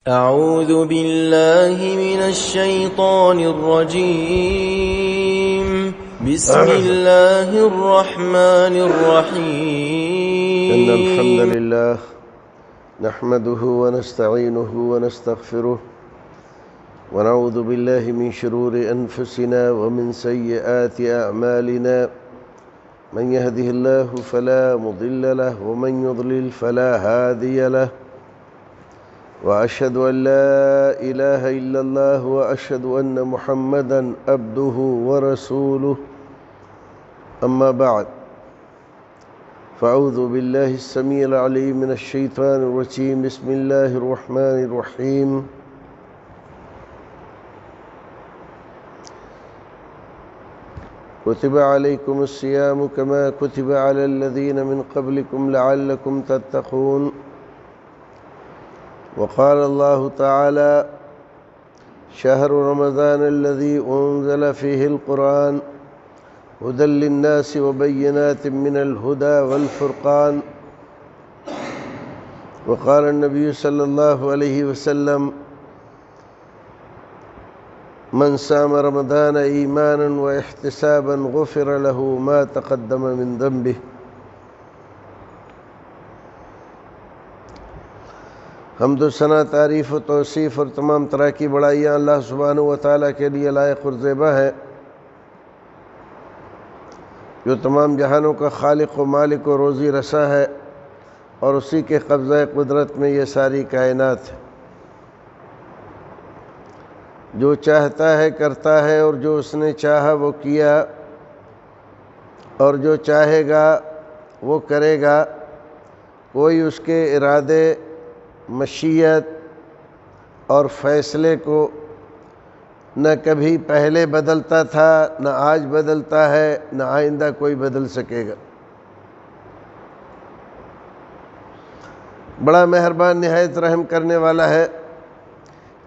أعوذ بالله من الشيطان الرجيم بسم الله الرحمن الرحيم إن الحمد لله نحمده ونستعينه ونستغفره ونعوذ بالله من شرور أنفسنا ومن سيئات أعمالنا من يهده الله فلا مضل له ومن يضلل فلا هادي له وأشهد أن لا إله إلا الله وأشهد أن محمدًا عبده ورسوله أما بعد فأعوذ بالله السميع العليم من الشيطان الرجيم بسم الله الرحمن الرحيم كتب عليكم الصيام كما كتب على الذين من قبلكم لعلكم تتقون وقال الله تعالى شهر رمضان الذي أنزل فيه القرآن هدى للناس وبينات من الهدى والفرقان وقال النبي صلى الله عليه وسلم من صام رمضان إيمانا واحتسابا غفر له ما تقدم من ذنبه۔ حمد و ثنا، تعریف و توصیف اور تمام طرح کی بڑائیاں اللہ سبحانہ و تعالیٰ کے لیے لائق اور زیبا ہے، جو تمام جہانوں کا خالق و مالک و روزی رسا ہے اور اسی کے قبضہ قدرت میں یہ ساری کائنات ہے۔ جو چاہتا ہے کرتا ہے، اور جو اس نے چاہا وہ کیا، اور جو چاہے گا وہ کرے گا۔ کوئی اس کے ارادے، مشیت اور فیصلے کو نہ کبھی پہلے بدلتا تھا، نہ آج بدلتا ہے، نہ آئندہ کوئی بدل سکے گا۔ بڑا مہربان، نہایت رحم کرنے والا ہے،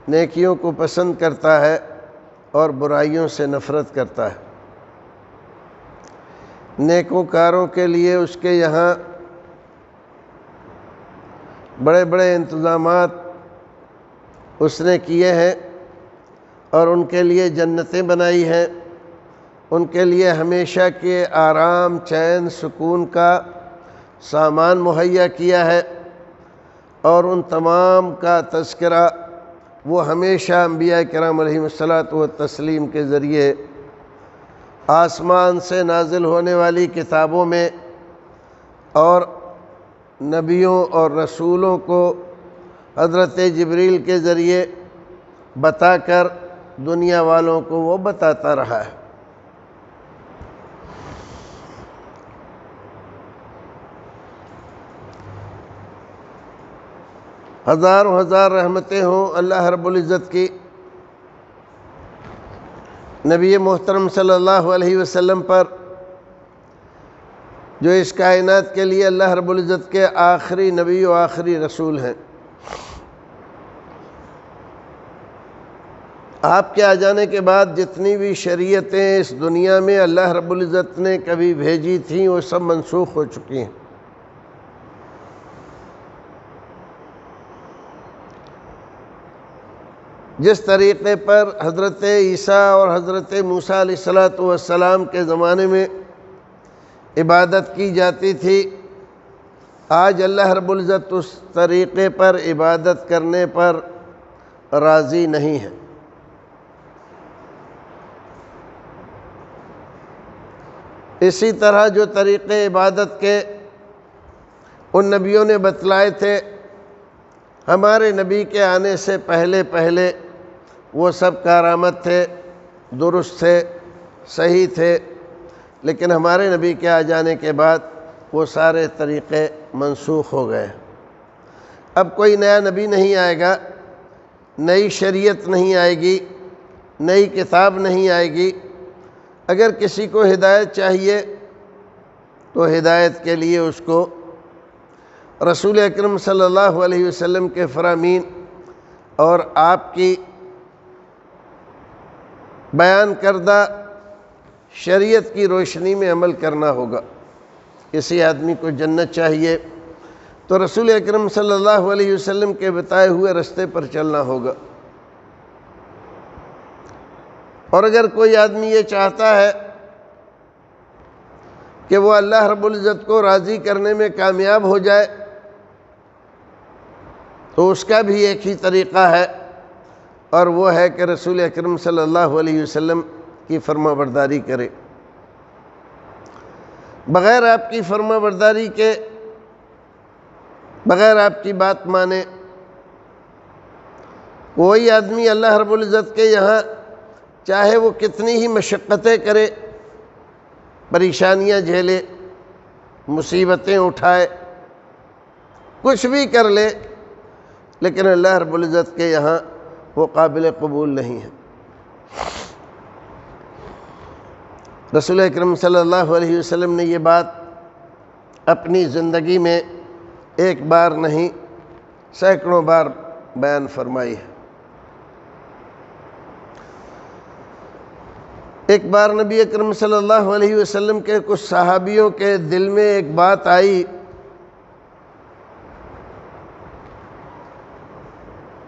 نیکیوں کو پسند کرتا ہے اور برائیوں سے نفرت کرتا ہے۔ نیکوکاروں کے لیے اس کے یہاں بڑے بڑے انتظامات اس نے کیے ہیں، اور ان کے لیے جنتیں بنائی ہیں، ان کے لیے ہمیشہ کے آرام، چین، سکون کا سامان مہیا کیا ہے، اور ان تمام کا تذکرہ وہ ہمیشہ انبیاء کرام علیہم الصلاۃ والتسلیم کے ذریعے آسمان سے نازل ہونے والی کتابوں میں اور نبیوں اور رسولوں کو حضرت جبریل کے ذریعے بتا کر دنیا والوں کو وہ بتاتا رہا ہے۔ ہزاروں ہزار رحمتیں ہوں اللہ رب العزت کی نبی محترم صلی اللہ علیہ وسلم پر، جو اس کائنات کے لیے اللہ رب العزت کے آخری نبی و آخری رسول ہیں۔ آپ کے آ جانے کے بعد جتنی بھی شریعتیں اس دنیا میں اللہ رب العزت نے کبھی بھیجی تھیں وہ سب منسوخ ہو چکی ہیں۔ جس طریقے پر حضرت عیسیٰ اور حضرت موسیٰ علیہ السلام کے زمانے میں عبادت کی جاتی تھی، آج اللہ رب العزت اس طریقے پر عبادت کرنے پر راضی نہیں ہے۔ اسی طرح جو طریقے عبادت کے ان نبیوں نے بتلائے تھے، ہمارے نبی کے آنے سے پہلے وہ سب کارآمد تھے، درست تھے، صحیح تھے، لیکن ہمارے نبی کے آ جانے کے بعد وہ سارے طریقے منسوخ ہو گئے۔ اب کوئی نیا نبی نہیں آئے گا، نئی شریعت نہیں آئے گی، نئی کتاب نہیں آئے گی۔ اگر کسی کو ہدایت چاہیے تو ہدایت کے لیے اس کو رسول اکرم صلی اللہ علیہ وسلم کے فرامین اور آپ کی بیان کردہ شریعت کی روشنی میں عمل کرنا ہوگا۔ کسی آدمی کو جنت چاہیے تو رسول اکرم صلی اللہ علیہ وسلم کے بتائے ہوئے رستے پر چلنا ہوگا۔ اور اگر کوئی آدمی یہ چاہتا ہے کہ وہ اللہ رب العزت کو راضی کرنے میں کامیاب ہو جائے تو اس کا بھی ایک ہی طریقہ ہے، اور وہ ہے کہ رسول اکرم صلی اللہ علیہ وسلم کی فرما برداری کرے۔ بغیر آپ کی فرما برداری کے، بغیر آپ کی بات مانے، کوئی آدمی اللہ رب العزت کے یہاں چاہے وہ کتنی ہی مشقتیں کرے، پریشانیاں جھیلے، مصیبتیں اٹھائے، کچھ بھی کر لے، لیکن اللہ رب العزت کے یہاں وہ قابل قبول نہیں ہے۔ رسول اکرم صلی اللہ علیہ وسلم نے یہ بات اپنی زندگی میں ایک بار نہیں سینکڑوں بار بیان فرمائی ہے۔ ایک بار نبی اکرم صلی اللہ علیہ وسلم کے کچھ صحابیوں کے دل میں ایک بات آئی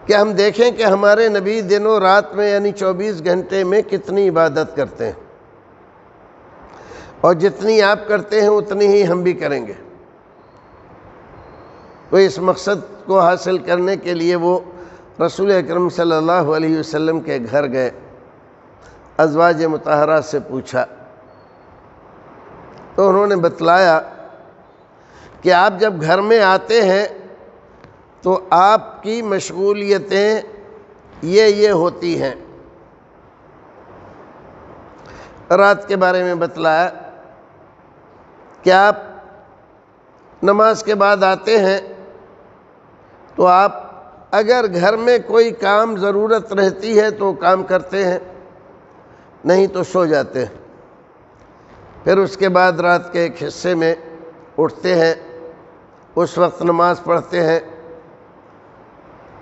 کہ ہم دیکھیں کہ ہمارے نبی دن و رات میں یعنی 24 گھنٹے میں کتنی عبادت کرتے ہیں، اور جتنی آپ کرتے ہیں اتنی ہی ہم بھی کریں گے۔ تو اس مقصد کو حاصل کرنے کے لیے وہ رسول اکرم صلی اللہ علیہ وسلم کے گھر گئے، ازواج مطہرات سے پوچھا تو انہوں نے بتلایا کہ آپ جب گھر میں آتے ہیں تو آپ کی مشغولیتیں یہ ہوتی ہیں۔ رات کے بارے میں بتلایا کہ آپ نماز کے بعد آتے ہیں تو آپ اگر گھر میں کوئی کام ضرورت رہتی ہے تو کام کرتے ہیں، نہیں تو سو جاتے ہیں۔ پھر اس کے بعد رات کے ایک حصے میں اٹھتے ہیں، اس وقت نماز پڑھتے ہیں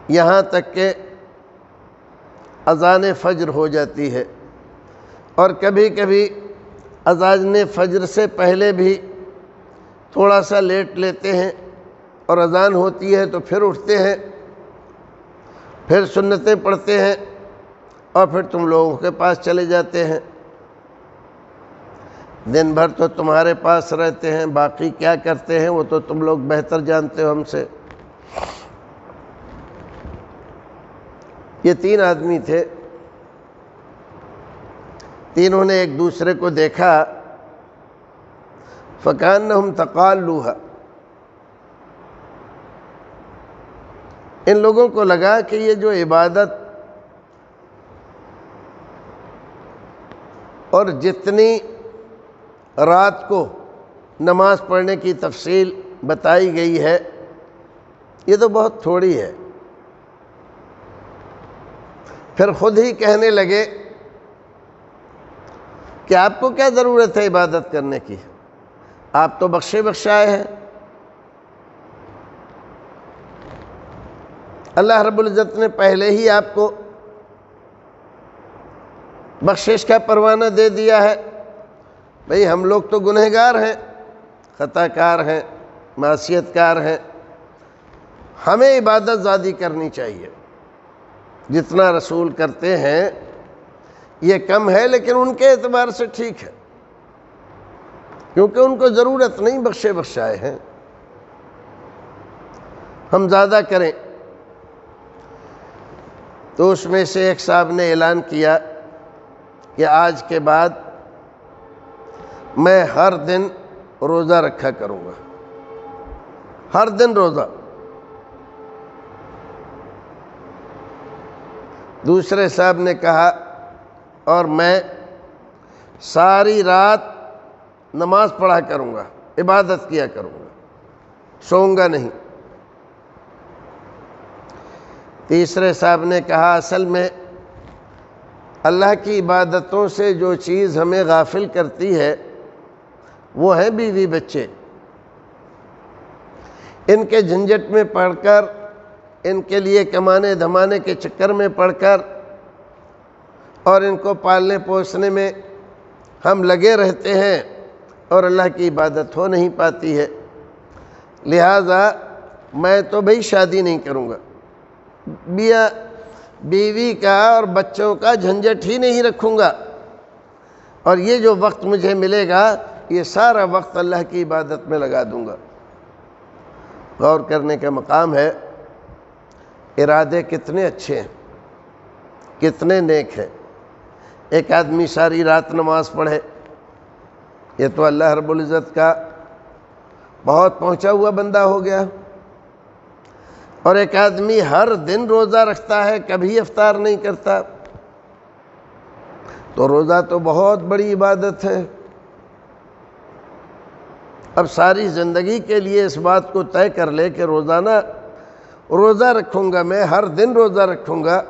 یہاں تک کہ اذان فجر ہو جاتی ہے، اور کبھی کبھی اذان فجر سے پہلے بھی تھوڑا سا لیٹ لیتے ہیں، اور اذان ہوتی ہے تو پھر اٹھتے ہیں، پھر سنتیں پڑھتے ہیں، اور پھر تم لوگوں کے پاس چلے جاتے ہیں۔ دن بھر تو تمہارے پاس رہتے ہیں، باقی کیا کرتے ہیں وہ تو تم لوگ بہتر جانتے ہو ہم سے۔ یہ 3 آدمی تھے، تینوں نے ایک دوسرے کو دیکھا، فَكَأَنَّهُمْ تَقَالُّوهَا، ان لوگوں کو لگا کہ یہ جو عبادت اور جتنی رات کو نماز پڑھنے کی تفصیل بتائی گئی ہے یہ تو بہت تھوڑی ہے۔ پھر خود ہی کہنے لگے کہ آپ کو کیا ضرورت ہے عبادت کرنے کی، آپ تو بخشے بخشائے ہیں۔ اللہ رب العزت نے پہلے ہی آپ کو بخشش کا پروانہ دے دیا ہے۔ بھئی ہم لوگ تو گنہگار ہیں، خطا کار ہیں، معصیت کار ہیں، ہمیں عبادت زیادہ کرنی چاہیے۔ جتنا رسول کرتے ہیں یہ کم ہے، لیکن ان کے اعتبار سے ٹھیک ہے، کیونکہ ان کو ضرورت نہیں، بخشے بخشائے ہیں، ہم زیادہ کریں۔ تو اس میں سے ایک صاحب نے اعلان کیا کہ آج کے بعد میں ہر دن روزہ رکھا کروں گا، ہر دن روزہ۔ دوسرے صاحب نے کہا اور میں ساری رات نماز پڑھا کروں گا، عبادت کیا کروں گا، سوؤں گا نہیں۔ تیسرے صاحب نے کہا اصل میں اللہ کی عبادتوں سے جو چیز ہمیں غافل کرتی ہے وہ ہیں بیوی بچے۔ ان کے جھنجٹ میں پڑھ کر، ان کے لیے کمانے دھمانے کے چکر میں پڑھ کر اور ان کو پالنے پوسنے میں ہم لگے رہتے ہیں اور اللہ کی عبادت ہو نہیں پاتی ہے۔ لہٰذا میں تو بھئی شادی نہیں کروں گا، بیوی کا اور بچوں کا جھنجٹ ہی نہیں رکھوں گا، اور یہ جو وقت مجھے ملے گا یہ سارا وقت اللہ کی عبادت میں لگا دوں گا۔ غور کرنے کا مقام ہے، ارادے کتنے اچھے ہیں، کتنے نیک ہیں۔ ایک آدمی ساری رات نماز پڑھے، یہ تو اللہ رب العزت کا بہت پہنچا ہوا بندہ ہو گیا، اور ایک آدمی ہر دن روزہ رکھتا ہے، کبھی افطار نہیں کرتا، تو روزہ تو بہت بڑی عبادت ہے۔ اب ساری زندگی کے لیے اس بات کو طے کر لے کہ روزانہ روزہ رکھوں گا، میں ہر دن روزہ رکھوں گا،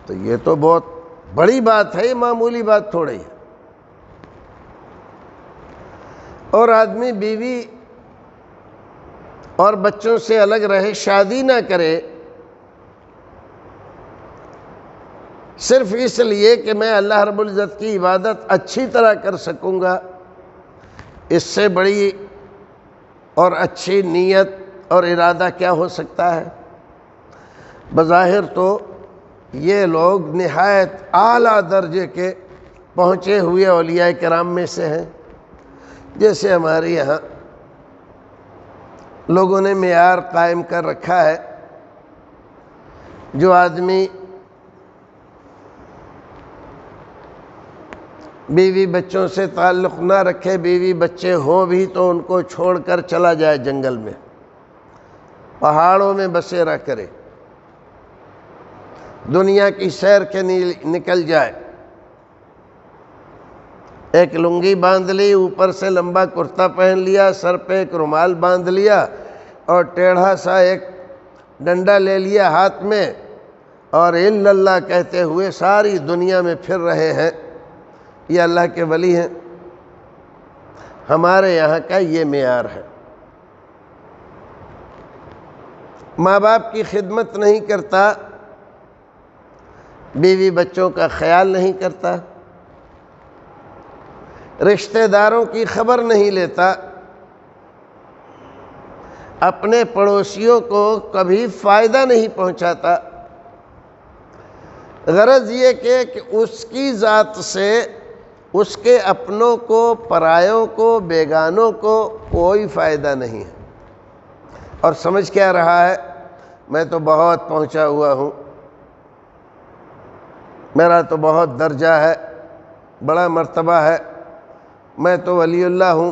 تو یہ تو بہت بڑی بات ہے، یہ معمولی بات تھوڑی ہے۔ اور آدمی بیوی اور بچوں سے الگ رہے، شادی نہ کرے، صرف اس لیے کہ میں اللہ رب العزت کی عبادت اچھی طرح کر سکوں گا، اس سے بڑی اور اچھی نیت اور ارادہ کیا ہو سکتا ہے؟ بظاہر تو یہ لوگ نہایت اعلیٰ درجے کے پہنچے ہوئے اولیاء کرام میں سے ہیں، جیسے ہمارے یہاں لوگوں نے معیار قائم کر رکھا ہے، جو آدمی بیوی بچوں سے تعلق نہ رکھے، بیوی بچے ہوں بھی تو ان کو چھوڑ کر چلا جائے جنگل میں، پہاڑوں میں بسیرا کرے، دنیا کی سیر کے نکل جائے، ایک لنگی باندھ لی، اوپر سے لمبا کرتا پہن لیا، سر پہ ایک رومال باندھ لیا، اور ٹیڑھا سا ایک ڈنڈا لے لیا ہاتھ میں، اور الا اللہ کہتے ہوئے ساری دنیا میں پھر رہے ہیں، یہ اللہ کے ولی ہیں۔ ہمارے یہاں کا یہ معیار ہے۔ ماں باپ کی خدمت نہیں کرتا، بیوی بچوں کا خیال نہیں کرتا، رشتہ داروں کی خبر نہیں لیتا، اپنے پڑوسیوں کو کبھی فائدہ نہیں پہنچاتا، غرض یہ کہ اس کی ذات سے اس کے اپنوں کو، پرایوں کو، بیگانوں کو کوئی فائدہ نہیں ہے، اور سمجھ کیا رہا ہے؟ میں تو بہت پہنچا ہوا ہوں، میرا تو بہت درجہ ہے، بڑا مرتبہ ہے، میں تو ولی اللہ ہوں،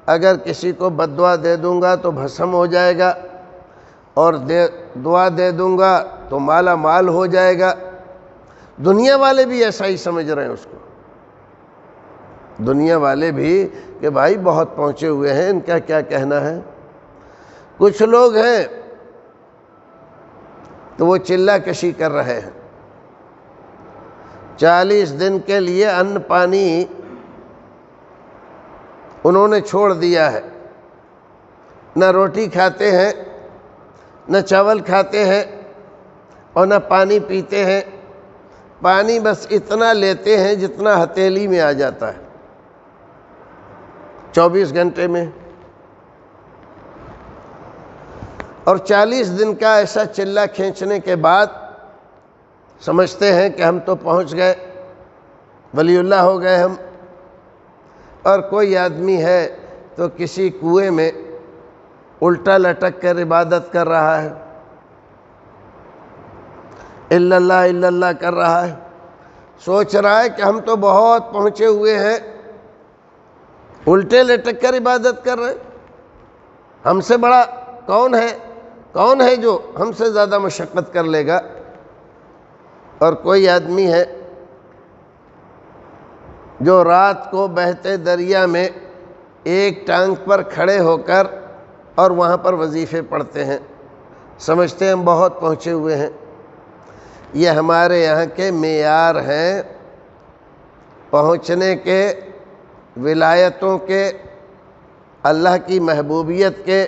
اگر کسی کو بد دعا دے دوں گا تو بھسم ہو جائے گا، اور دعا دے دوں گا تو مالا مال ہو جائے گا۔ دنیا والے بھی ایسا ہی سمجھ رہے ہیں اس کو، دنیا والے بھی کہ بھائی بہت پہنچے ہوئے ہیں، ان کا کیا کہنا ہے۔ کچھ لوگ ہیں تو وہ چلہ کشی کر رہے ہیں، 40 دن کے لیے ان پانی انہوں نے چھوڑ دیا ہے، نہ روٹی کھاتے ہیں، نہ چاول کھاتے ہیں، اور نہ پانی پیتے ہیں، پانی بس اتنا لیتے ہیں جتنا ہتھیلی میں آ جاتا ہے 24 گھنٹے میں، اور 40 دن کا ایسا چلہ کھینچنے کے بعد سمجھتے ہیں کہ ہم تو پہنچ گئے، ولی اللہ ہو گئے ہم۔ اور کوئی آدمی ہے تو کسی کنویں میں الٹا لٹک کر عبادت کر رہا ہے، الا اللہ کر رہا ہے، سوچ رہا ہے کہ ہم تو بہت پہنچے ہوئے ہیں، الٹے لٹک کر عبادت کر رہے، ہم سے بڑا کون ہے جو ہم سے زیادہ مشقت کر لے گا۔ اور کوئی آدمی ہے جو رات کو بہتے دریا میں ایک ٹانگ پر کھڑے ہو کر اور وہاں پر وظیفے پڑھتے ہیں، سمجھتے ہیں ہم بہت پہنچے ہوئے ہیں۔ یہ ہمارے یہاں کے معیار ہیں پہنچنے کے، ولایتوں کے، اللہ کی محبوبیت کے،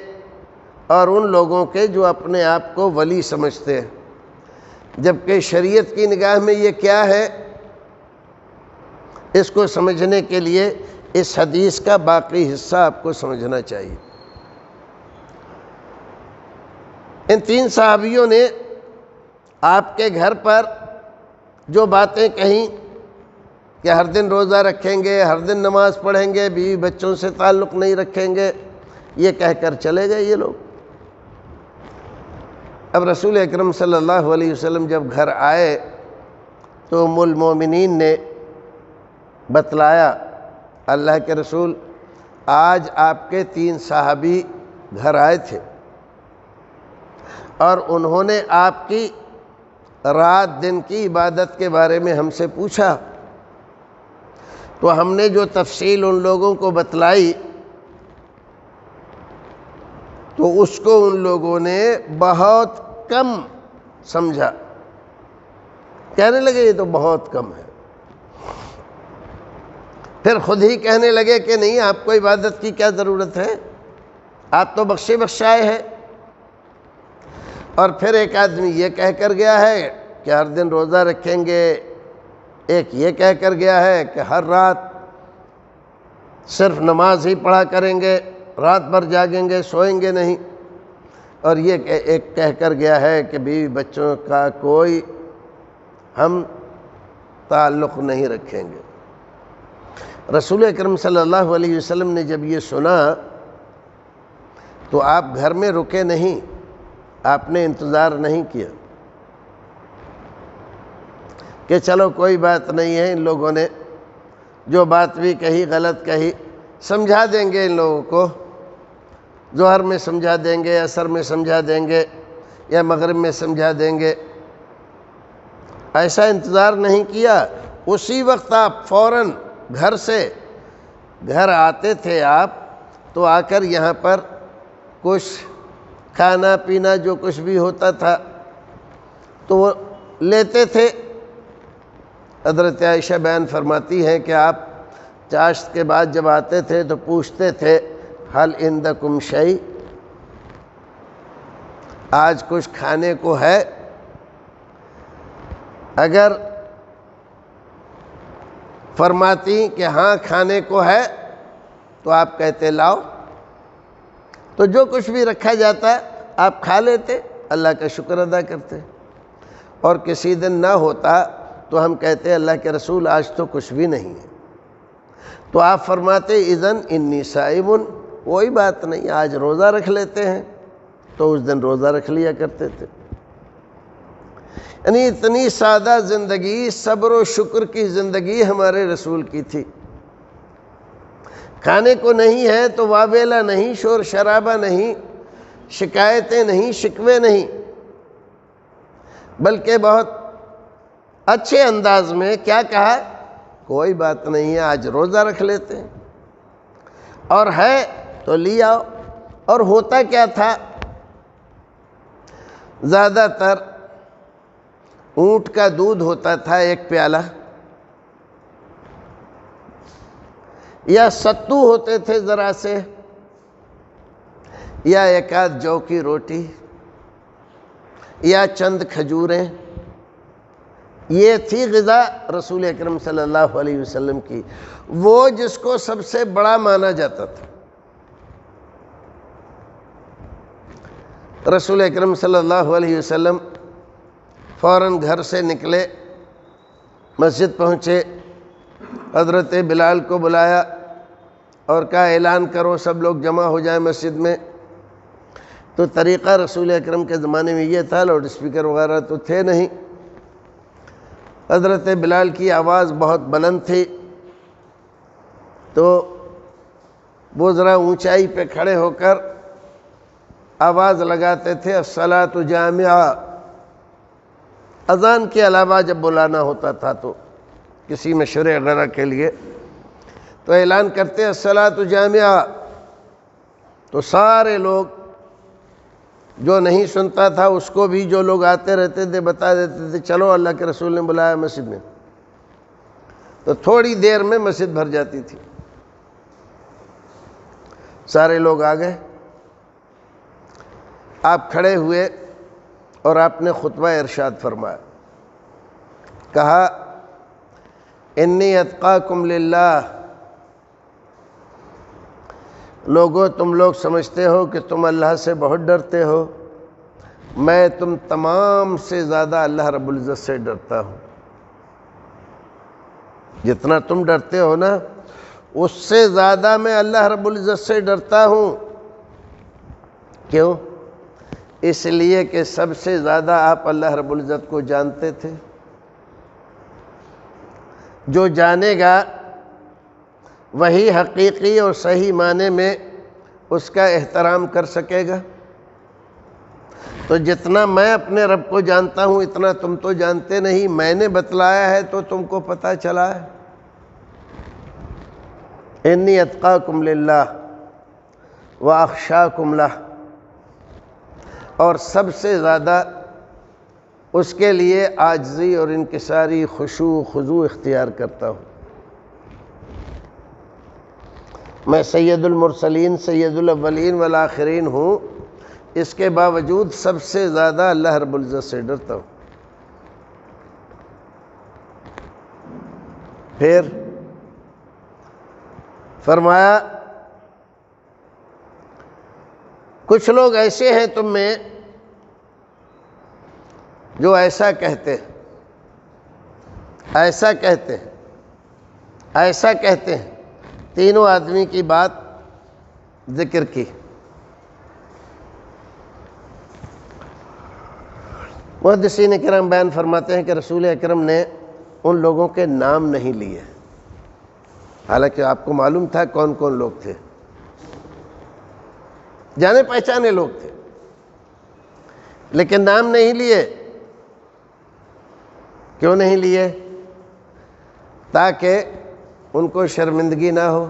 اور ان لوگوں کے جو اپنے آپ کو ولی سمجھتے ہیں، جبکہ شریعت کی نگاہ میں یہ کیا ہے؟ اس کو سمجھنے کے لیے اس حدیث کا باقی حصہ آپ کو سمجھنا چاہیے۔ ان 3 صحابیوں نے آپ کے گھر پر جو باتیں کہیں کہ ہر دن روزہ رکھیں گے، ہر دن نماز پڑھیں گے، بیوی بچوں سے تعلق نہیں رکھیں گے، یہ کہہ کر چلے گئے یہ لوگ۔ اب رسول اکرم صلی اللہ علیہ وسلم جب گھر آئے تو ام المومنین نے بتلایا، اللہ کے رسول آج آپ کے 3 صحابی گھر آئے تھے اور انہوں نے آپ کی رات دن کی عبادت کے بارے میں ہم سے پوچھا، تو ہم نے جو تفصیل ان لوگوں کو بتلائی تو اس کو ان لوگوں نے بہت کم سمجھا، کہنے لگے یہ تو بہت کم ہے۔ پھر خود ہی کہنے لگے کہ نہیں، آپ کو عبادت کی کیا ضرورت ہے، آپ تو بخشے بخشائے ہیں۔ اور پھر ایک آدمی یہ کہہ کر گیا ہے کہ ہر دن روزہ رکھیں گے، ایک یہ کہہ کر گیا ہے کہ ہر رات صرف نماز ہی پڑھا کریں گے، رات بھر جاگیں گے، سوئیں گے نہیں، اور یہ ایک کہہ کر گیا ہے کہ بیوی بچوں کا کوئی ہم تعلق نہیں رکھیں گے۔ رسول اکرم صلی اللہ علیہ وسلم نے جب یہ سنا تو آپ گھر میں رکے نہیں، آپ نے انتظار نہیں کیا کہ چلو کوئی بات نہیں ہے، ان لوگوں نے جو بات بھی کہی غلط کہی، سمجھا دیں گے ان لوگوں کو، ظہر میں سمجھا دیں گے، عصر میں سمجھا دیں گے، یا مغرب میں سمجھا دیں گے۔ ایسا انتظار نہیں کیا، اسی وقت آپ فوراً گھر آتے تھے آپ، تو آ کر یہاں پر کچھ کھانا پینا جو کچھ بھی ہوتا تھا تو وہ لیتے تھے۔ حضرت عائشہ بیان فرماتی ہیں کہ آپ چاشت کے بعد جب آتے تھے تو پوچھتے تھے حل عندکم شیء، آج کچھ کھانے کو ہے؟ اگر فرماتی کہ ہاں کھانے کو ہے تو آپ کہتے لاؤ، تو جو کچھ بھی رکھا جاتا آپ کھا لیتے، اللہ کا شکر ادا کرتے۔ اور کسی دن نہ ہوتا تو ہم کہتے اللہ کے رسول آج تو کچھ بھی نہیں ہے، تو آپ فرماتے اذن انی صائم، کوئی بات نہیں آج روزہ رکھ لیتے ہیں، تو اس دن روزہ رکھ لیا کرتے تھے۔ یعنی اتنی سادہ زندگی، صبر و شکر کی زندگی ہمارے رسول کی تھی۔ کھانے کو نہیں ہے تو واویلا نہیں، شور شرابہ نہیں، شکایتیں نہیں، شکوے نہیں، بلکہ بہت اچھے انداز میں کیا کہا، کوئی بات نہیں ہے آج روزہ رکھ لیتے ہیں، اور ہے تو لے آؤ۔ اور ہوتا کیا تھا، زیادہ تر اونٹ کا دودھ ہوتا تھا 1 پیالہ، یا ستو ہوتے تھے ذرا سے، یا 1 آدھ جو کی روٹی، یا چند کھجوریں، یہ تھی غذا رسول اکرم صلی اللہ علیہ وسلم کی، وہ جس کو سب سے بڑا مانا جاتا تھا۔ رسول اکرم صلی اللہ علیہ وسلم فوراً گھر سے نکلے، مسجد پہنچے، حضرت بلال کو بلایا اور کہا اعلان کرو، سب لوگ جمع ہو جائیں مسجد میں۔ تو طریقہ رسول اکرم کے زمانے میں یہ تھا، لاؤڈ اسپیکر وغیرہ تو تھے نہیں، حضرت بلال کی آواز بہت بلند تھی، تو وہ ذرا اونچائی پہ کھڑے ہو کر آواز لگاتے تھے الصلاۃ جامعہ۔ اذان کے علاوہ جب بلانا ہوتا تھا تو کسی مشورے وغیرہ کے لیے تو اعلان کرتے الصلاۃ جامعہ، تو سارے لوگ، جو نہیں سنتا تھا اس کو بھی، جو لوگ آتے رہتے تھے بتا دیتے تھے چلو اللہ کے رسول نے بلایا مسجد میں، تو تھوڑی دیر میں مسجد بھر جاتی تھی۔ سارے لوگ آ گئے، آپ کھڑے ہوئے اور آپ نے خطبہ ارشاد فرمایا، کہا انی اتقاکم للہ، لوگو تم لوگ سمجھتے ہو کہ تم اللہ سے بہت ڈرتے ہو، میں تم تمام سے زیادہ اللہ رب العزت سے ڈرتا ہوں. جتنا تم ڈرتے ہو نا اس سے زیادہ میں اللہ رب العزت سے ڈرتا ہوں. کیوں؟ اس لیے کہ سب سے زیادہ آپ اللہ رب العزت کو جانتے تھے. جو جانے گا وہی حقیقی اور صحیح معنی میں اس کا احترام کر سکے گا. تو جتنا میں اپنے رب کو جانتا ہوں اتنا تم تو جانتے نہیں. میں نے بتلایا ہے تو تم کو پتہ چلا ہے. انی اتقاکم للہ واخشاکم لہ، اور سب سے زیادہ اس کے لیے عاجزی اور انکساری، خشوع و خضوع اختیار کرتا ہوں. میں سید المرسلین، سید الاولین والآخرین ہوں، اس کے باوجود سب سے زیادہ اللہ رب العزت سے ڈرتا ہوں. پھر فرمایا کچھ لوگ ایسے ہیں تم میں جو ایسا کہتے ہیں، ایسا کہتے ہیں، ایسا کہتے ہیں. تینوں آدمی کی بات ذکر کی. محدثین کرام بیان فرماتے ہیں کہ رسول اکرم نے ان لوگوں کے نام نہیں لیے، حالانکہ آپ کو معلوم تھا کون کون لوگ تھے، جانے پہچانے لوگ تھے، لیکن نام نہیں لیے. کیوں نہیں لیے؟ تاکہ ان کو شرمندگی نہ ہو،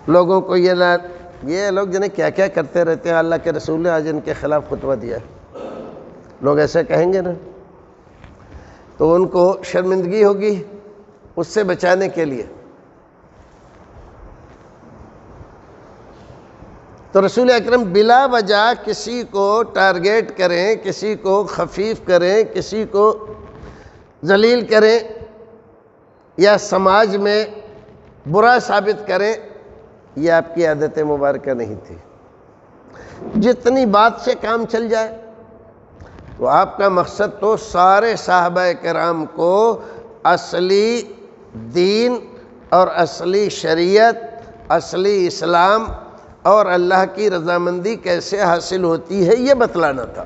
لوگوں کو یہ لوگ جنہیں کیا کیا کرتے رہتے ہیں، اللہ کے رسول نے آج ان کے خلاف خطبہ دیا ہے، لوگ ایسے کہیں گے نا تو ان کو شرمندگی ہوگی. اس سے بچانے کے لیے تو رسول اکرم بلا وجہ کسی کو ٹارگیٹ کریں، کسی کو خفیف کریں، کسی کو ذلیل کریں یا سماج میں برا ثابت کریں، یہ آپ کی عادت مبارکہ نہیں تھی. جتنی بات سے کام چل جائے تو آپ کا مقصد تو سارے صحابہ کرام کو اصلی دین اور اصلی شریعت، اصلی اسلام اور اللہ کی رضامندی کیسے حاصل ہوتی ہے یہ بتلانا تھا.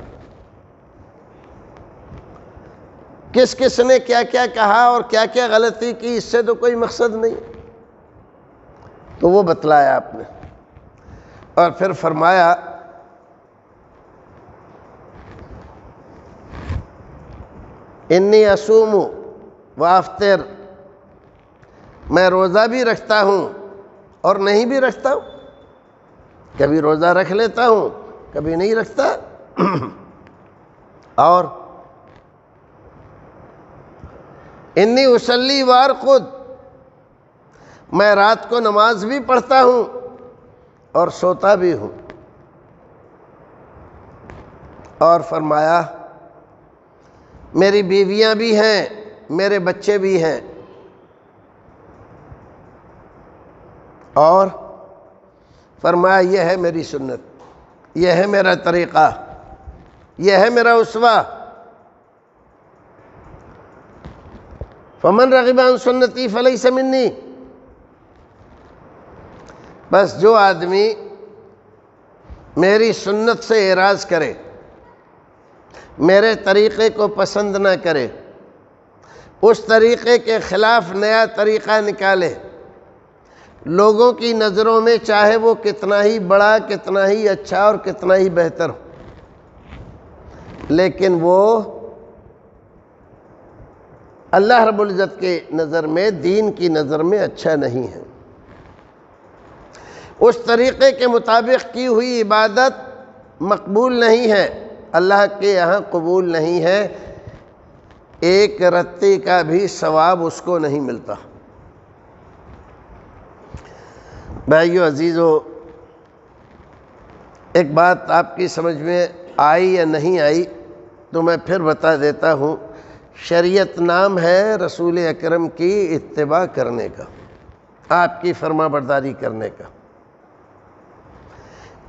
کس کس نے کیا کیا کہا اور کیا کیا غلطی کی، اس سے تو کوئی مقصد نہیں، تو وہ بتلایا آپ نے. اور پھر فرمایا انی اصوم وافطر، میں روزہ بھی رکھتا ہوں اور نہیں بھی رکھتا ہوں. کبھی روزہ رکھ لیتا ہوں، کبھی نہیں رکھتا. اور انی اصلی وارقد، میں رات کو نماز بھی پڑھتا ہوں اور سوتا بھی ہوں. اور فرمایا میری بیویاں بھی ہیں، میرے بچے بھی ہیں. اور فرمایا یہ ہے میری سنت، یہ ہے میرا طریقہ، یہ ہے میرا اسوہ. فمن رغب عن سنتی فلیس منی، بس جو آدمی میری سنت سے اعراض کرے، میرے طریقے کو پسند نہ کرے، اس طریقے کے خلاف نیا طریقہ نکالے، لوگوں کی نظروں میں چاہے وہ کتنا ہی بڑا، کتنا ہی اچھا اور کتنا ہی بہتر ہو، لیکن وہ اللہ رب العزت کے نظر میں، دین کی نظر میں اچھا نہیں ہے. اس طریقے کے مطابق کی ہوئی عبادت مقبول نہیں ہے، اللہ کے یہاں قبول نہیں ہے، ایک رتی کا بھی ثواب اس کو نہیں ملتا. بھائیو عزیزو، ایک بات آپ کی سمجھ میں آئی یا نہیں آئی تو میں پھر بتا دیتا ہوں. شریعت نام ہے رسول اکرم کی اتباع کرنے کا، آپ کی فرما برداری کرنے کا.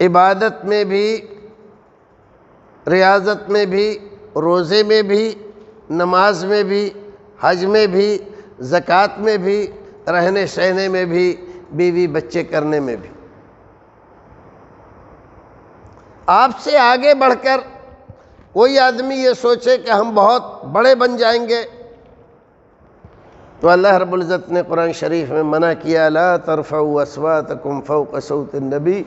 عبادت میں بھی ریاضت میں بھی، روزے میں بھی، نماز میں بھی، حج میں بھی، زکوٰۃ میں بھی، رہنے سہنے میں بھی، بیوی بچے کرنے میں بھی۔ آپ سے آگے بڑھ کر کوئی آدمی یہ سوچے کہ ہم بہت بڑے بن جائیں گے تو اللہ رب العزت نے قرآن شریف میں منع کیا، لا ترفعوا اصواتکم فوق صوت النبی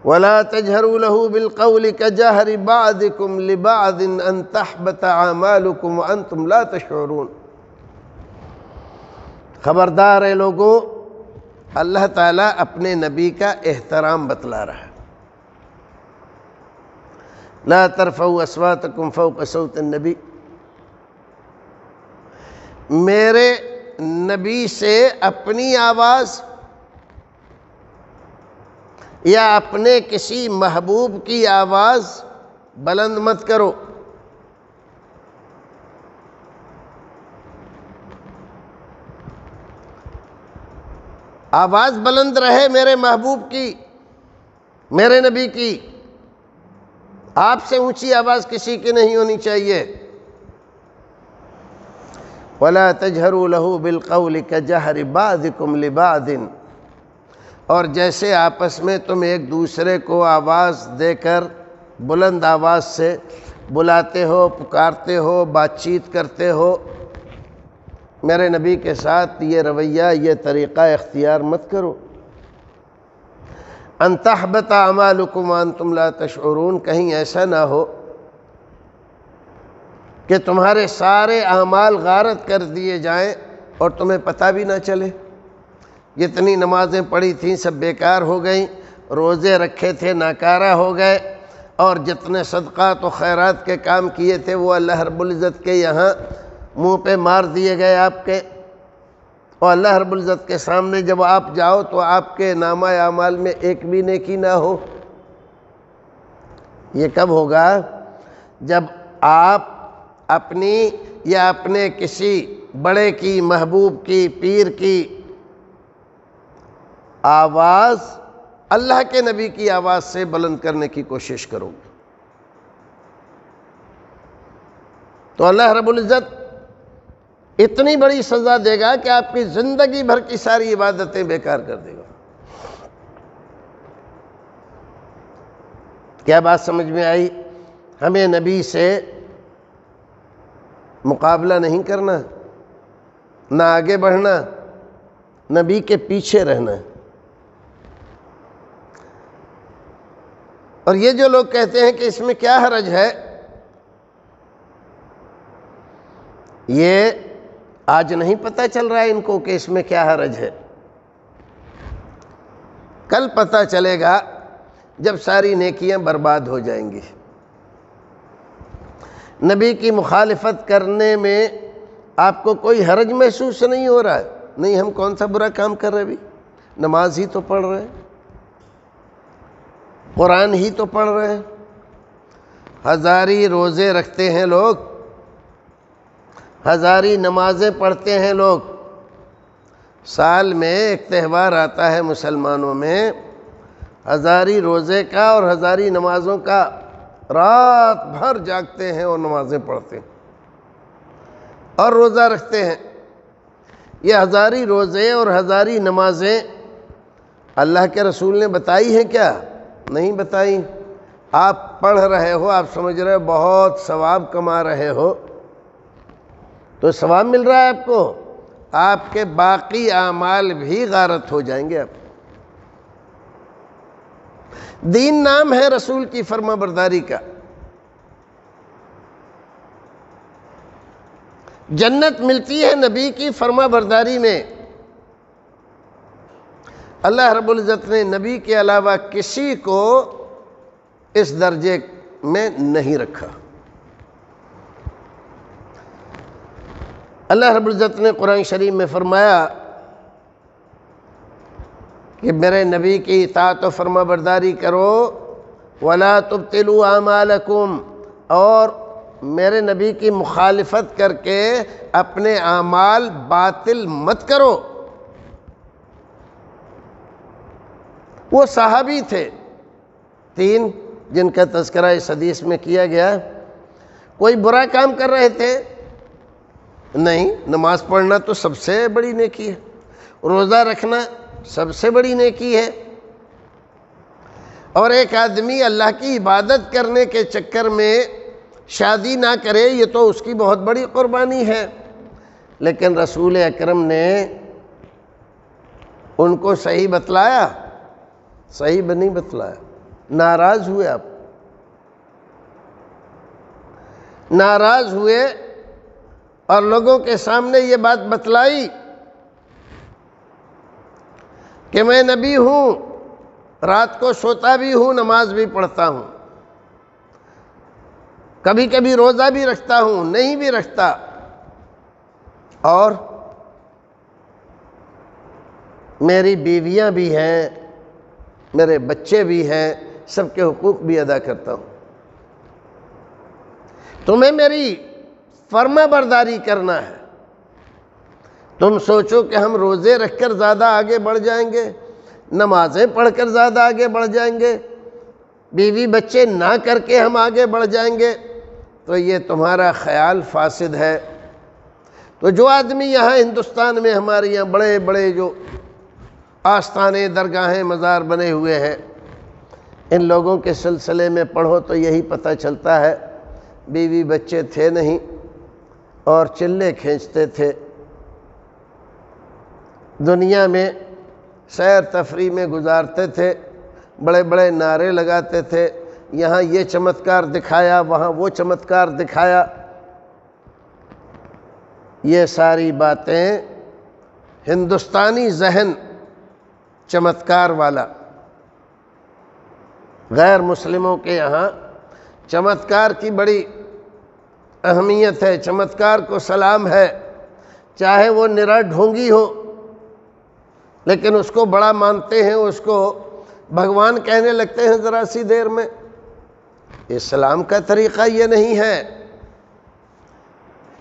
ولا تجهروا له بالقول كجهر بعضكم لبعض ان تحبط اعمالكم وانتم لا تشعرون۔ خبردار ہے لوگوں، اللہ تعالیٰ اپنے نبی کا احترام بتلا رہا ہے۔ لا ترفعوا اصواتکم فوق صوت النبی، میرے نبی سے اپنی آواز یا اپنے کسی محبوب کی آواز بلند مت کرو۔ آواز بلند رہے میرے محبوب کی، میرے نبی کی، آپ سے اونچی آواز کسی کی نہیں ہونی چاہیے۔ وَلَا تَجْهَرُوا لَهُ بِالْقَوْلِ كَجَهْرِ بَعْضِكُمْ لِبَعْضٍ، اور جیسے آپس میں تم ایک دوسرے کو آواز دے کر بلند آواز سے بلاتے ہو، پکارتے ہو، بات چیت کرتے ہو، میرے نبی کے ساتھ یہ رویہ، یہ طریقہ اختیار مت کرو۔ ان تحبط اعمالکم وانتم لا تشعرون، کہیں ایسا نہ ہو کہ تمہارے سارے اعمال غارت کر دیے جائیں اور تمہیں پتہ بھی نہ چلے۔ جتنی نمازیں پڑھی تھیں سب بیکار ہو گئیں، روزے رکھے تھے ناکارہ ہو گئے، اور جتنے صدقات و خیرات کے کام کیے تھے وہ اللہ رب العزت کے یہاں منہ پہ مار دیے گئے آپ کے، اور اللہ رب العزت کے سامنے جب آپ جاؤ تو آپ کے نامہ اعمال میں ایک بھی نیکی نہ ہو۔ یہ کب ہوگا؟ جب آپ اپنی یا اپنے کسی بڑے کی، محبوب کی، پیر کی آواز اللہ کے نبی کی آواز سے بلند کرنے کی کوشش کرو گے تو اللہ رب العزت اتنی بڑی سزا دے گا کہ آپ کی زندگی بھر کی ساری عبادتیں بیکار کر دے گا۔ کیا بات سمجھ میں آئی؟ ہمیں نبی سے مقابلہ نہیں کرنا، نہ آگے بڑھنا، نبی کے پیچھے رہنا۔ اور یہ جو لوگ کہتے ہیں کہ اس میں کیا حرج ہے، یہ آج نہیں پتہ چل رہا ہے ان کو کہ اس میں کیا حرج ہے، کل پتہ چلے گا جب ساری نیکیاں برباد ہو جائیں گی۔ نبی کی مخالفت کرنے میں آپ کو کوئی حرج محسوس نہیں ہو رہا ہے؟ نہیں، ہم کون سا برا کام کر رہے بھی؟ نماز ہی تو پڑھ رہے ہیں، قرآن ہی تو پڑھ رہے ہیں، ہزاری روزے رکھتے ہیں لوگ، ہزاری نمازیں پڑھتے ہیں لوگ۔ سال میں ایک تہوار آتا ہے مسلمانوں میں، ہزاری روزے کا اور ہزاری نمازوں کا، رات بھر جاگتے ہیں اور نمازیں پڑھتے ہیں اور روزہ رکھتے ہیں۔ یہ ہزاری روزے اور ہزاری نمازیں اللہ کے رسول نے بتائی ہیں کیا؟ نہیں بتائی۔ آپ پڑھ رہے ہو، آپ سمجھ رہے ہو بہت ثواب کما رہے ہو، تو ثواب مل رہا ہے آپ کو، آپ کے باقی اعمال بھی غارت ہو جائیں گے۔ آپ دین نام ہے رسول کی فرما برداری کا، جنت ملتی ہے نبی کی فرما برداری میں۔ اللہ رب العزت نے نبی کے علاوہ کسی کو اس درجے میں نہیں رکھا۔ اللہ رب العزت نے قرآن شریف میں فرمایا کہ میرے نبی کی اطاعت و فرما برداری کرو، وَلَا تُبْطِلُوا أَعْمَالَكُمْ، اور میرے نبی کی مخالفت کر کے اپنے اعمال باطل مت کرو۔ وہ صحابی تھے، تین جن کا تذکرہ اس حدیث میں کیا گیا، کوئی برا کام کر رہے تھے؟ نہیں، نماز پڑھنا تو سب سے بڑی نیکی ہے، روزہ رکھنا سب سے بڑی نیکی ہے، اور ایک آدمی اللہ کی عبادت کرنے کے چکر میں شادی نہ کرے، یہ تو اس کی بہت بڑی قربانی ہے۔ لیکن رسول اکرم نے ان کو صحیح بتلایا؟ صحیح نہیں بتلایا، ناراض ہوئے، آپ ناراض ہوئے اور لوگوں کے سامنے یہ بات بتلائی کہ میں نبی ہوں، رات کو سوتا بھی ہوں، نماز بھی پڑھتا ہوں، کبھی کبھی روزہ بھی رکھتا ہوں، نہیں بھی رکھتا، اور میری بیویاں بھی ہیں، میرے بچے بھی ہیں، سب کے حقوق بھی ادا کرتا ہوں۔ تمہیں میری فرما برداری کرنا ہے۔ تم سوچو کہ ہم روزے رکھ کر زیادہ آگے بڑھ جائیں گے، نمازیں پڑھ کر زیادہ آگے بڑھ جائیں گے، بیوی بچے نہ کر کے ہم آگے بڑھ جائیں گے، تو یہ تمہارا خیال فاسد ہے۔ تو جو آدمی یہاں ہندوستان میں ہمارے یہاں بڑے بڑے جو آستانے، درگاہیں، مزار بنے ہوئے ہیں، ان لوگوں کے سلسلے میں پڑھو تو یہی پتہ چلتا ہے بیوی بچے تھے نہیں اور چلے کھینچتے تھے، دنیا میں سیر تفریح میں گزارتے تھے، بڑے بڑے نعرے لگاتے تھے، یہاں یہ چمتکار دکھایا، وہاں وہ چمتکار دکھایا۔ یہ ساری باتیں ہندوستانی ذہن چمتکار والا، غیر مسلموں کے یہاں چمتکار کی بڑی اہمیت ہے، چمتکار کو سلام ہے، چاہے وہ نرا ڈھونگی ہو لیکن اس کو بڑا مانتے ہیں، اس کو بھگوان کہنے لگتے ہیں ذرا سی دیر میں۔ اسلام کا طریقہ یہ نہیں ہے۔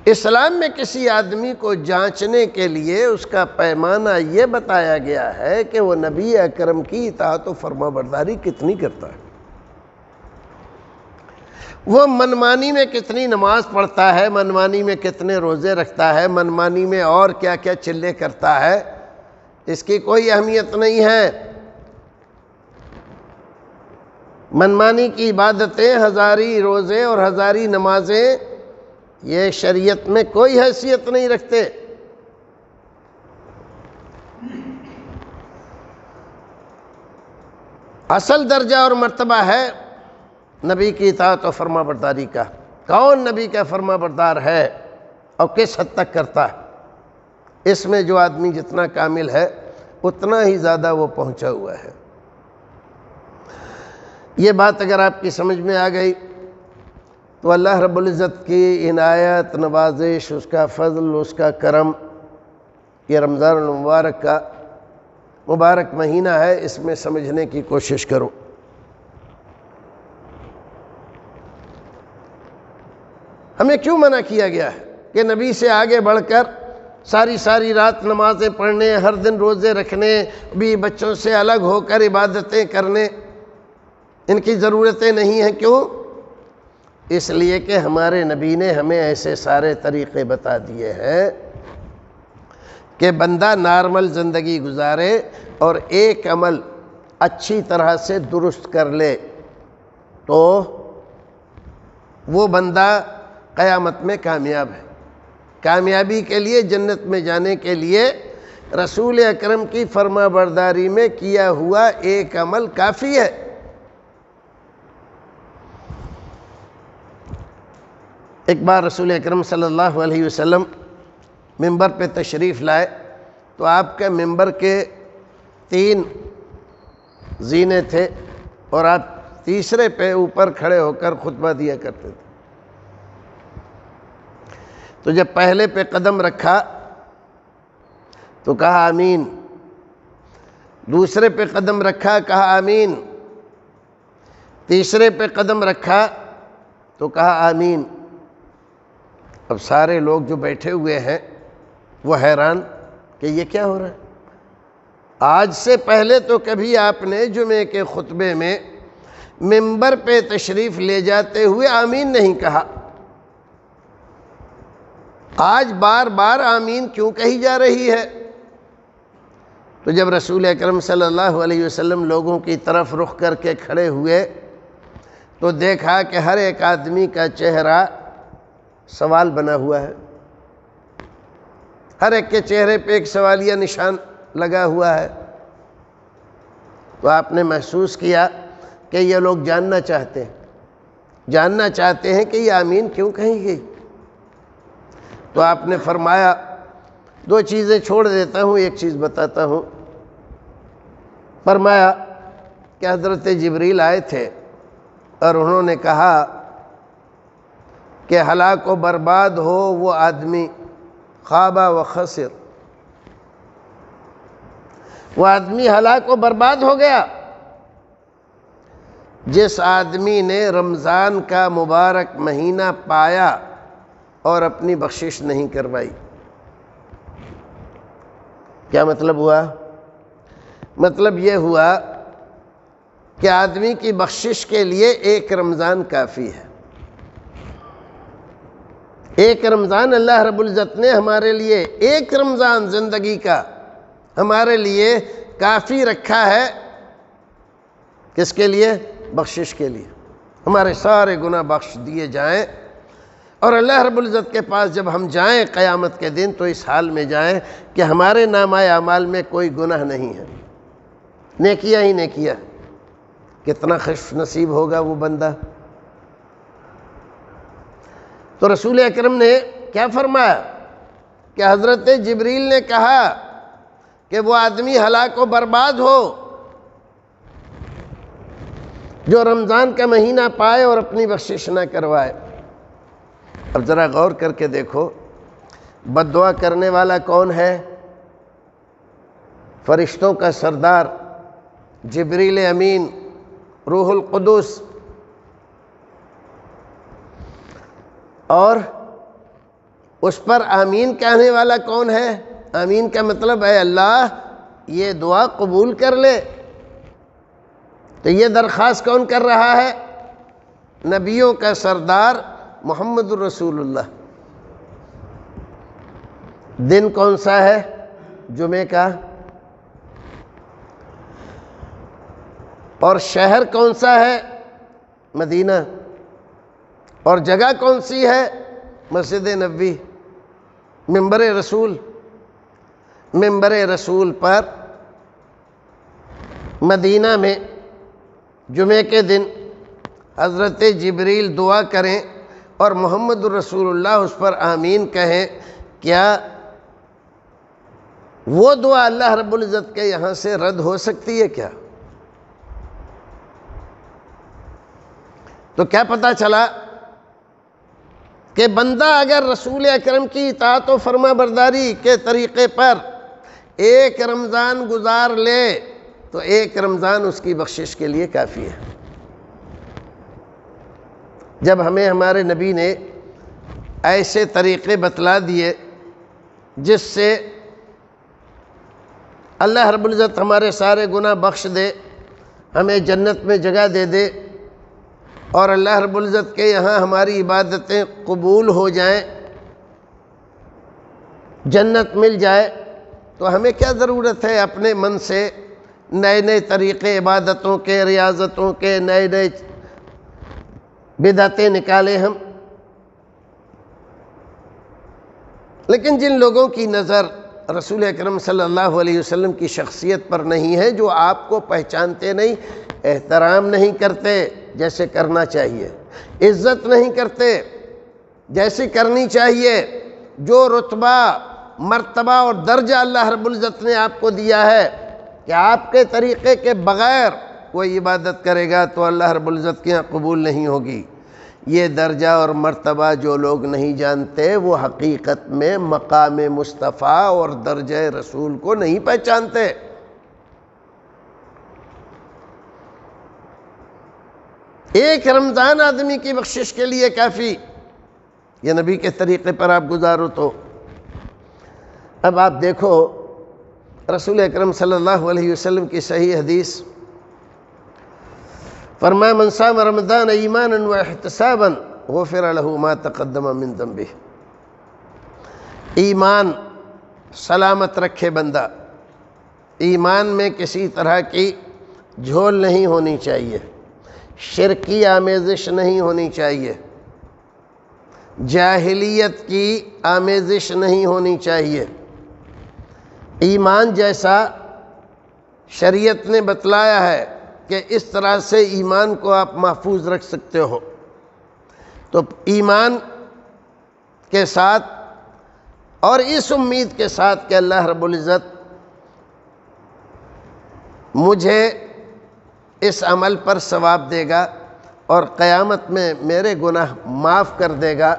اسلام میں کسی آدمی کو جانچنے کے لیے اس کا پیمانہ یہ بتایا گیا ہے کہ وہ نبی اکرم کی اطاعت و فرما برداری کتنی کرتا ہے، وہ منمانی میں کتنی نماز پڑھتا ہے، منمانی میں کتنے روزے رکھتا ہے، منمانی میں اور کیا کیا چلے کرتا ہے، اس کی کوئی اہمیت نہیں ہے۔ منمانی کی عبادتیں، ہزاری روزے اور ہزاری نمازیں، یہ شریعت میں کوئی حیثیت نہیں رکھتے۔ اصل درجہ اور مرتبہ ہے نبی کی اطاعت و فرما برداری کا۔ کون نبی کا فرما بردار ہے اور کس حد تک کرتا ہے، اس میں جو آدمی جتنا کامل ہے اتنا ہی زیادہ وہ پہنچا ہوا ہے۔ یہ بات اگر آپ کی سمجھ میں آ گئی تو اللہ رب العزت کی عنایت، نوازش، اس کا فضل، اس کا کرم، یہ رمضان المبارک کا مبارک مہینہ ہے، اس میں سمجھنے کی کوشش کرو۔ ہمیں کیوں منع کیا گیا ہے کہ نبی سے آگے بڑھ کر ساری رات نمازیں پڑھنے، ہر دن روزے رکھنے، بھی بچوں سے الگ ہو کر عبادتیں کرنے، ان کی ضرورتیں نہیں ہیں؟ کیوں؟ اس لیے کہ ہمارے نبی نے ہمیں ایسے سارے طریقے بتا دیے ہیں کہ بندہ نارمل زندگی گزارے اور ایک عمل اچھی طرح سے درست کر لے تو وہ بندہ قیامت میں کامیاب ہے۔ کامیابی کے لیے، جنت میں جانے کے لیے رسول اکرم کی فرما برداری میں کیا ہوا ایک عمل کافی ہے۔ ایک بار رسول اکرم صلی اللہ علیہ وسلم ممبر پہ تشریف لائے تو آپ کے ممبر کے 3 زینے تھے اور آپ تیسرے پہ اوپر کھڑے ہو کر خطبہ دیا کرتے تھے۔ تو جب پہلے پہ قدم رکھا تو کہا آمین، دوسرے پہ قدم رکھا کہا آمین، تیسرے پہ قدم رکھا تو کہا آمین۔ اب سارے لوگ جو بیٹھے ہوئے ہیں وہ حیران کہ یہ کیا ہو رہا ہے؟ آج سے پہلے تو کبھی آپ نے جمعے کے خطبے میں منبر پہ تشریف لے جاتے ہوئے آمین نہیں کہا۔ آج بار بار آمین کیوں کہی جا رہی ہے؟ تو جب رسول اکرم صلی اللہ علیہ وسلم لوگوں کی طرف رخ کر کے کھڑے ہوئے تو دیکھا کہ ہر ایک آدمی کا چہرہ سوال بنا ہوا ہے، ہر ایک کے چہرے پہ ایک سوالیہ نشان لگا ہوا ہے۔ تو آپ نے محسوس کیا کہ یہ لوگ جاننا چاہتے ہیں کہ یہ آمین کیوں کہی گئی۔ تو آپ نے فرمایا دو چیزیں چھوڑ دیتا ہوں، ایک چیز بتاتا ہوں۔ فرمایا کہ حضرت جبریل آئے تھے اور انہوں نے کہا کہ ہلاک و برباد ہو وہ آدمی، خاب و خسر، وہ آدمی ہلاک و برباد ہو گیا جس آدمی نے رمضان کا مبارک مہینہ پایا اور اپنی بخشش نہیں کروائی۔ کیا مطلب ہوا؟ مطلب یہ ہوا کہ آدمی کی بخشش کے لیے ایک رمضان کافی ہے۔ ایک رمضان اللہ رب العزت نے ہمارے لیے، ایک رمضان زندگی کا ہمارے لیے کافی رکھا ہے۔ کس کے لیے؟ بخشش کے لیے، ہمارے سارے گناہ بخش دیے جائیں، اور اللہ رب العزت کے پاس جب ہم جائیں قیامت کے دن تو اس حال میں جائیں کہ ہمارے نامہ اعمال میں کوئی گناہ نہیں ہے، نیکیاں ہی نیکیاں۔ کتنا خوش نصیب ہوگا وہ بندہ۔ تو رسول اکرم نے کیا فرمایا کہ حضرت جبریل نے کہا کہ وہ آدمی ہلاک و برباد ہو جو رمضان کا مہینہ پائے اور اپنی بخشش نہ کروائے۔ اب ذرا غور کر کے دیکھو، بد دعا کرنے والا کون ہے؟ فرشتوں کا سردار جبریل امین، روح القدس، اور اس پر آمین کہنے والا کون ہے؟ آمین کا مطلب ہے اللہ یہ دعا قبول کر لے۔ تو یہ درخواست کون کر رہا ہے؟ نبیوں کا سردار محمد الرسول اللہ۔ دن کون سا ہے؟ جمعے کا۔ اور شہر کون سا ہے؟ مدینہ۔ اور جگہ کون سی ہے؟ مسجد نبوی، منبر رسول۔ منبر رسول پر مدینہ میں جمعے کے دن حضرت جبریل دعا کریں اور محمد الرسول اللہ اس پر آمین کہیں، کیا وہ دعا اللہ رب العزت کے یہاں سے رد ہو سکتی ہے کیا؟ تو کیا پتہ چلا کہ بندہ اگر رسول اکرم کی اطاعت و فرما برداری کے طریقے پر ایک رمضان گزار لے تو ایک رمضان اس کی بخشش کے لیے کافی ہے۔ جب ہمیں ہمارے نبی نے ایسے طریقے بتلا دیے جس سے اللہ رب العزت ہمارے سارے گناہ بخش دے، ہمیں جنت میں جگہ دے دے، اور اللہ رب العزت کے یہاں ہماری عبادتیں قبول ہو جائیں، جنت مل جائے، تو ہمیں کیا ضرورت ہے اپنے من سے نئے نئے طریقے عبادتوں کے، ریاضتوں کے، نئے نئے بدعتیں نکالے ہم؟ لیکن جن لوگوں کی نظر رسول اکرم صلی اللہ علیہ وسلم کی شخصیت پر نہیں ہے، جو آپ کو پہچانتے نہیں، احترام نہیں کرتے جیسے کرنا چاہیے، عزت نہیں کرتے جیسے کرنی چاہیے، جو رتبہ، مرتبہ اور درجہ اللہ رب العزت نے آپ کو دیا ہے کہ آپ کے طریقے کے بغیر کوئی عبادت کرے گا تو اللہ رب العزت کے یہاں قبول نہیں ہوگی، یہ درجہ اور مرتبہ جو لوگ نہیں جانتے وہ حقیقت میں مقام مصطفیٰ اور درجہ رسول کو نہیں پہچانتے۔ ایک رمضان آدمی کی بخشش کے لیے کافی، یہ نبی کے طریقے پر آپ گزارو تو۔ اب آپ دیکھو رسول اکرم صلی اللہ علیہ وسلم کی صحیح حدیث، فرمایا من صام رمضان ایمانا واحتسابا غفر له ما تقدم من ذنبه۔ ایمان سلامت رکھے بندہ، ایمان میں کسی طرح کی جھول نہیں ہونی چاہیے، شرکی آمیزش نہیں ہونی چاہیے، جاہلیت کی آمیزش نہیں ہونی چاہیے۔ ایمان جیسا شریعت نے بتلایا ہے کہ اس طرح سے ایمان کو آپ محفوظ رکھ سکتے ہو، تو ایمان کے ساتھ اور اس امید کے ساتھ کہ اللہ رب العزت مجھے اس عمل پر ثواب دے گا اور قیامت میں میرے گناہ معاف کر دے گا،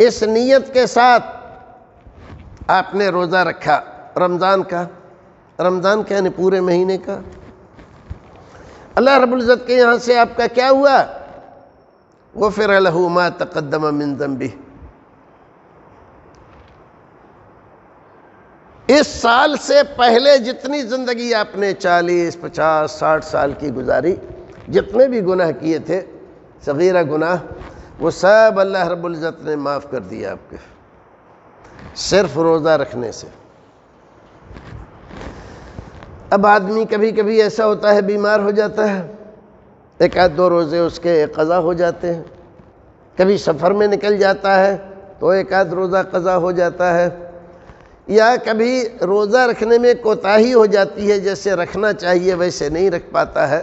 اس نیت کے ساتھ آپ نے روزہ رکھا رمضان کا یعنی پورے مہینے کا۔ اللہ رب العزت کے یہاں سے آپ کا کیا ہوا؟ غفر له ما تقدم من ذنبه۔ اس سال سے پہلے جتنی زندگی آپ نے 40 50 60 سال کی گزاری، جتنے بھی گناہ کیے تھے صغیرہ گناہ، وہ سب اللہ رب العزت نے معاف کر دیا آپ کے، صرف روزہ رکھنے سے۔ اب آدمی کبھی کبھی ایسا ہوتا ہے بیمار ہو جاتا ہے، ایک آدھ دو روزے اس کے قضا ہو جاتے ہیں، کبھی سفر میں نکل جاتا ہے تو ایک آدھ روزہ قضا ہو جاتا ہے، یا کبھی روزہ رکھنے میں کوتاہی ہو جاتی ہے، جیسے رکھنا چاہیے ویسے نہیں رکھ پاتا ہے،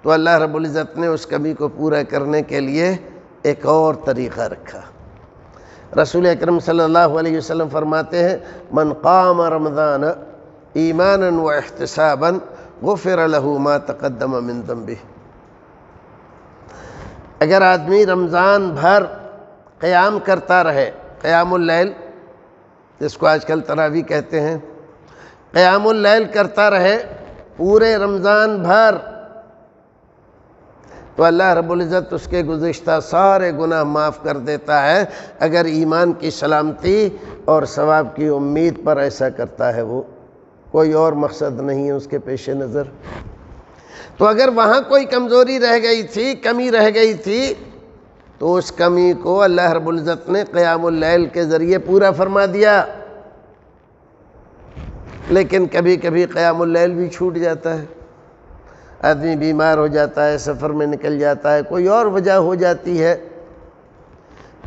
تو اللہ رب العزت نے اس کمی کو پورا کرنے کے لیے ایک اور طریقہ رکھا۔ رسول اکرم صلی اللہ علیہ وسلم فرماتے ہیں من قام رمضان ایمانا واحتسابا غفر له ما تقدم من ذنبه۔ اگر آدمی رمضان بھر قیام کرتا رہے، قیام اللیل جس کو آج کل تراویح کہتے ہیں، قیام اللیل کرتا رہے پورے رمضان بھر، تو اللہ رب العزت اس کے گزشتہ سارے گناہ معاف کر دیتا ہے، اگر ایمان کی سلامتی اور ثواب کی امید پر ایسا کرتا ہے، وہ کوئی اور مقصد نہیں ہے اس کے پیش نظر۔ تو اگر وہاں کوئی کمزوری رہ گئی تھی، کمی رہ گئی تھی، تو اس کمی کو اللہ رب العزت نے قیام اللیل کے ذریعے پورا فرما دیا۔ لیکن کبھی کبھی قیام اللیل بھی چھوٹ جاتا ہے، آدمی بیمار ہو جاتا ہے، سفر میں نکل جاتا ہے، کوئی اور وجہ ہو جاتی ہے،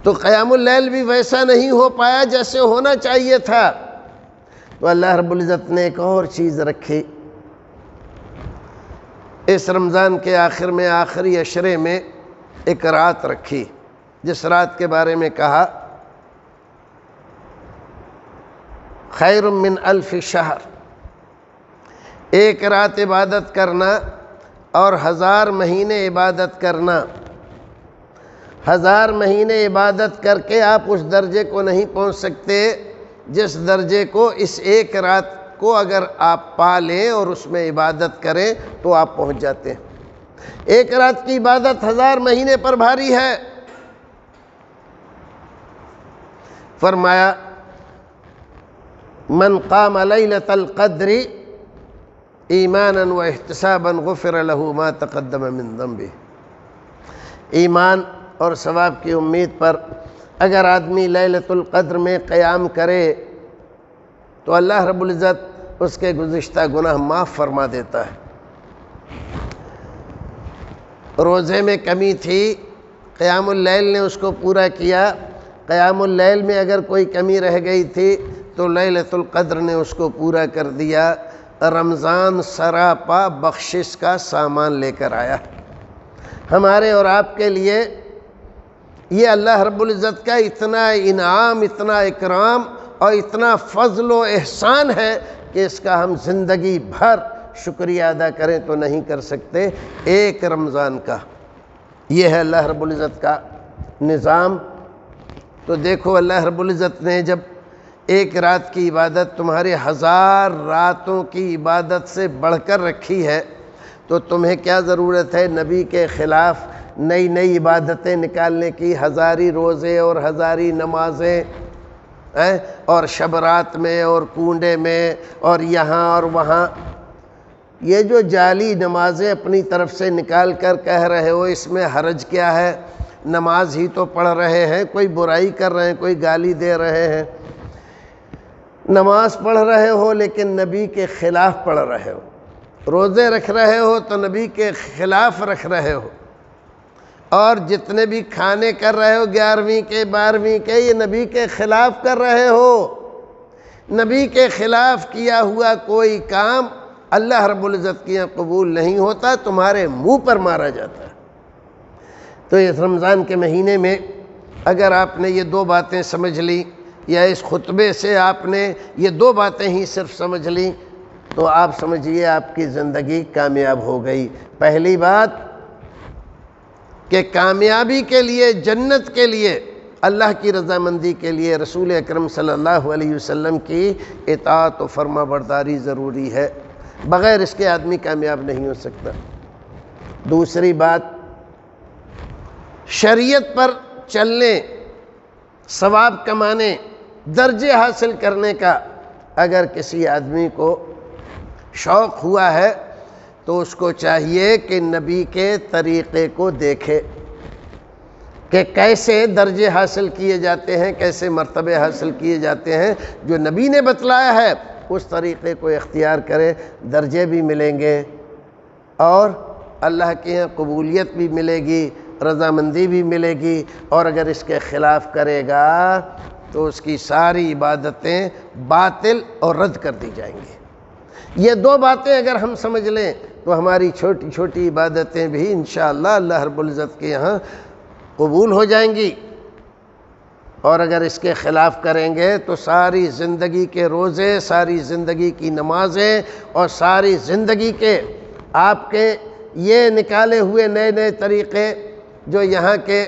تو قیام اللیل بھی ویسا نہیں ہو پایا جیسے ہونا چاہیے تھا، تو اللہ رب العزت نے ایک اور چیز رکھی۔ اس رمضان کے آخر میں، آخری عشرے میں ایک رات رکھی، جس رات کے بارے میں کہا خیر من الف شہر، ایک رات عبادت کرنا اور 1000 مہینے عبادت کرنا۔ 1000 مہینے عبادت کر کے آپ اس درجے کو نہیں پہنچ سکتے جس درجے کو اس ایک رات کو اگر آپ پا لیں اور اس میں عبادت کریں تو آپ پہنچ جاتے ہیں۔ ایک رات کی عبادت 1000 مہینے پر بھاری ہے۔ فرمایا من قام لیلۃ القدر ایمانا واحتسابا غفر له ما تقدم من ذنبه۔ ایمان اور ثواب کی امید پر اگر آدمی لیلۃ القدر میں قیام کرے تو اللہ رب العزت اس کے گزشتہ گناہ معاف فرما دیتا ہے۔ روزے میں کمی تھی، قیام اللیل نے اس کو پورا کیا، قیام اللیل میں اگر کوئی کمی رہ گئی تھی تو لیلۃ القدر نے اس کو پورا کر دیا۔ رمضان سراپا بخشش کا سامان لے کر آیا ہمارے اور آپ کے لیے۔ یہ اللہ رب العزت کا اتنا انعام، اتنا اکرام اور اتنا فضل و احسان ہے کہ اس کا ہم زندگی بھر شکریہ ادا کریں تو نہیں کر سکتے۔ ایک رمضان کا یہ ہے اللہ رب العزت کا نظام۔ تو دیکھو اللہ رب العزت نے جب ایک رات کی عبادت تمہارے 1000 راتوں کی عبادت سے بڑھ کر رکھی ہے، تو تمہیں کیا ضرورت ہے نبی کے خلاف نئی نئی عبادتیں نکالنے کی؟ 1000 روزے اور 1000 نمازیں، اور شب رات میں اور کنڈے میں اور یہاں اور وہاں، یہ جو جعلی نمازیں اپنی طرف سے نکال کر کہہ رہے ہو اس میں حرج کیا ہے؟ نماز ہی تو پڑھ رہے ہیں، کوئی برائی کر رہے ہیں، کوئی گالی دے رہے ہیں۔ نماز پڑھ رہے ہو لیکن نبی کے خلاف پڑھ رہے ہو، روزے رکھ رہے ہو تو نبی کے خلاف رکھ رہے ہو، اور جتنے بھی کھانے کر رہے ہو 11ویں کے 12ویں کے یہ نبی کے خلاف کر رہے ہو۔ نبی کے خلاف کیا ہوا کوئی کام اللہ رب العزت کے یہاں قبول نہیں ہوتا، تمہارے منہ پر مارا جاتا ہے۔ تو اس رمضان کے مہینے میں اگر آپ نے یہ 2 باتیں سمجھ لی، یا اس خطبے سے آپ نے یہ 2 باتیں ہی صرف سمجھ لی، تو آپ سمجھیے آپ کی زندگی کامیاب ہو گئی۔ پہلی بات کہ کامیابی کے لیے، جنت کے لیے، اللہ کی رضامندی کے لیے رسول اکرم صلی اللہ علیہ وسلم کی اطاعت و فرما برداری ضروری ہے، بغیر اس کے آدمی کامیاب نہیں ہو سکتا۔ دوسری بات، شریعت پر چلنے، ثواب کمانے، درجے حاصل کرنے کا اگر کسی آدمی کو شوق ہوا ہے تو اس کو چاہیے کہ نبی کے طریقے کو دیکھے کہ کیسے درجے حاصل کیے جاتے ہیں، کیسے مرتبے حاصل کیے جاتے ہیں۔ جو نبی نے بتلایا ہے اس طریقے کو اختیار کرے، درجے بھی ملیں گے اور اللہ کے یہاں قبولیت بھی ملے گی، رضامندی بھی ملے گی۔ اور اگر اس کے خلاف کرے گا تو اس کی ساری عبادتیں باطل اور رد کر دی جائیں گی۔ یہ 2 باتیں اگر ہم سمجھ لیں تو ہماری چھوٹی چھوٹی عبادتیں بھی انشاءاللہ اللہ رب العزت کے یہاں قبول ہو جائیں گی، اور اگر اس کے خلاف کریں گے تو ساری زندگی کے روزے، ساری زندگی کی نمازیں اور ساری زندگی کے آپ کے یہ نکالے ہوئے نئے نئے طریقے جو یہاں کے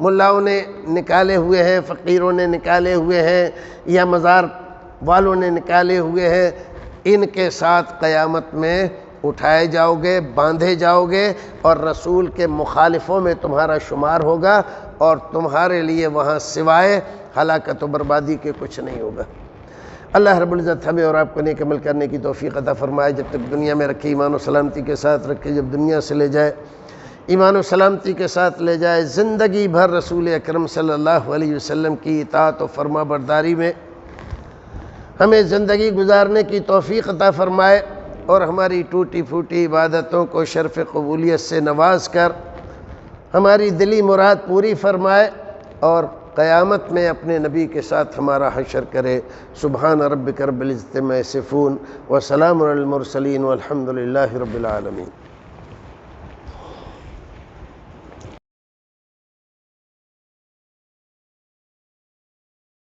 ملاؤں نے نکالے ہوئے ہیں، فقیروں نے نکالے ہوئے ہیں، یا مزار والوں نے نکالے ہوئے ہیں، ان کے ساتھ قیامت میں اٹھائے جاؤ گے، باندھے جاؤ گے، اور رسول کے مخالفوں میں تمہارا شمار ہوگا، اور تمہارے لیے وہاں سوائے ہلاکت و بربادی کے کچھ نہیں ہوگا۔ اللہ رب العزت ہمیں اور آپ کو نیک عمل کرنے کی توفیق عطا فرمائے۔ جب تک دنیا میں رکھے ایمان و سلامتی کے ساتھ رکھے، جب دنیا سے لے جائے ایمان و سلامتی کے ساتھ لے جائے۔ زندگی بھر رسول اکرم صلی اللہ علیہ وسلم کی اطاعت و فرما برداری میں ہمیں زندگی گزارنے کی توفیق عطا فرمائے، اور ہماری ٹوٹی پھوٹی عبادتوں کو شرف قبولیت سے نواز کر ہماری دلی مراد پوری فرمائے، اور قیامت میں اپنے نبی کے ساتھ ہمارا حشر کرے۔ سبحان ربک رب العزت عما یصفون وسلام علی المرسلین والحمد للہ رب العالمین۔